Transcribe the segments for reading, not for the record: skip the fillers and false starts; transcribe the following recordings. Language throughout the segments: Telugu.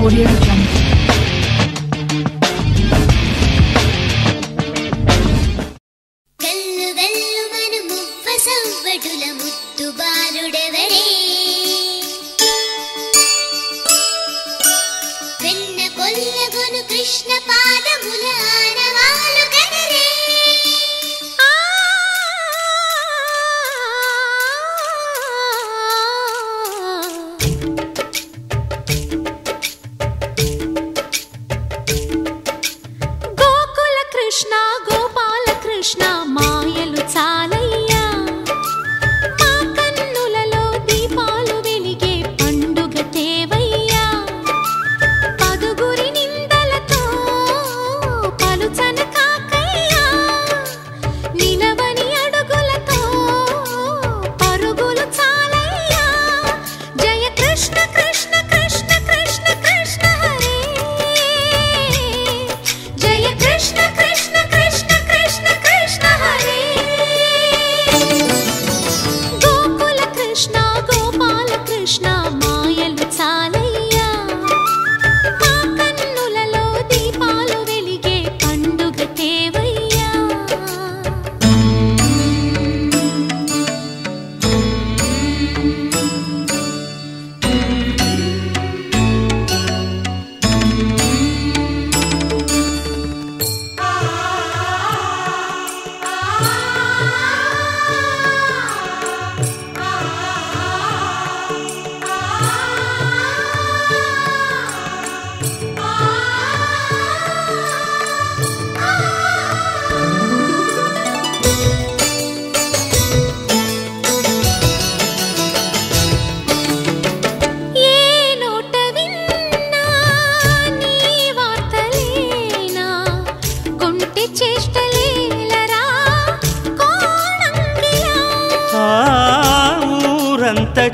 Audio Jungle.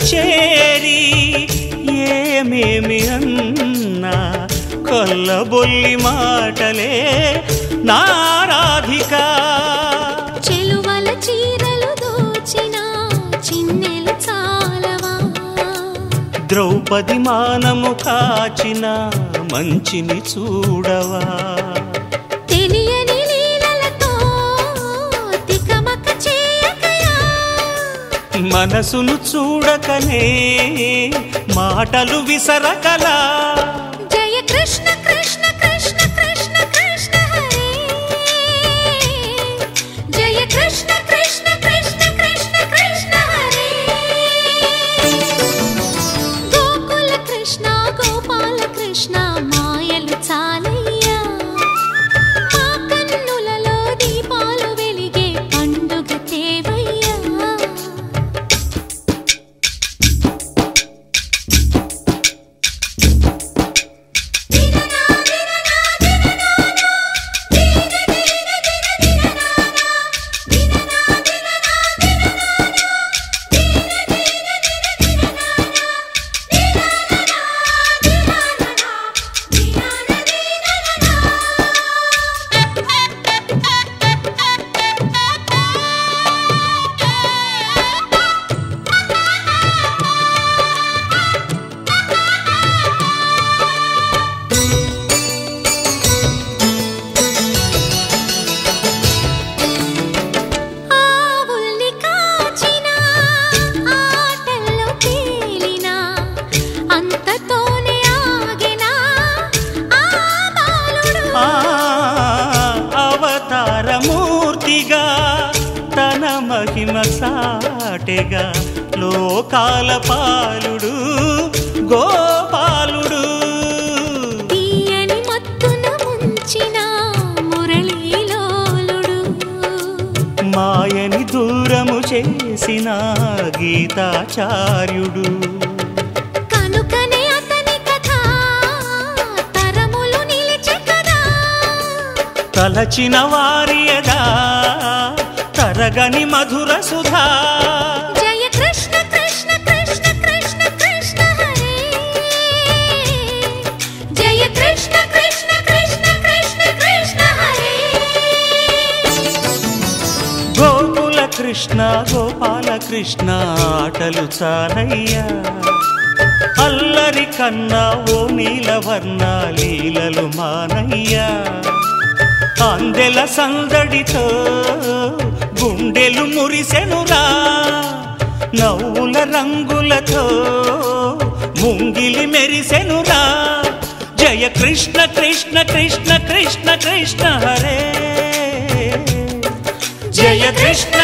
చేరి ఏమేమి అన్నా కొల్లబొల్లి మాటలే నారాధిక చెలువల చీరలు దోచిన చిన్నెలు చాలవా ద్రౌపది మానము కాచిన మంచిని చూడవా తెలియని లీలలతో తికమక చేయకయా మనసును చూడకనే మాటలు విసరకలా జయ కృష్ణ కృష్ణ కృష్ణ కృష్ణ కృష్ణ హరే జయ కృష్ణ కృష్ణ కృష్ణ కృష్ణ కృష్ణ హరే గోకుల కృష్ణ గోపాల కృష్ణ మాయలు చాలయ్యా మా కన్నులలో దీపాలు వెలిగే పండుగ తేవయ్యా అవతారమూర్తిగా తన మహిమ సాటెగా లోకాల పాలుడు గోపాలుడు తీయని మత్తున ముంచిన మురళీలోలుడు మాయని దూరము చేసిన గీతాచార్యుడు కనుకనే అతని కథ తరములు నిలిచే కదా తలచిన వారియదా తరగని మధుర సుధా జయ కృష్ణ కృష్ణ కృష్ణ కృష్ణ కృష్ణ హరే జయ కృష్ణ కృష్ణ కృష్ణ కృష్ణ కృష్ణ హరే గోకుల కృష్ణ గోపాల కృష్ణ ఆటలు చాలయ్యా అల్లరి అందరికన్నా ఓ నీలవర్ణ లీలలు మానయ్యా అందెల సందడితో గుండెలు మురిసెనురా నవ్వుల రంగులతో ముంగిలి మెరిసెనురా జయ కృష్ణ కృష్ణ కృష్ణ కృష్ణ కృష్ణ హరే జయ కృష్ణ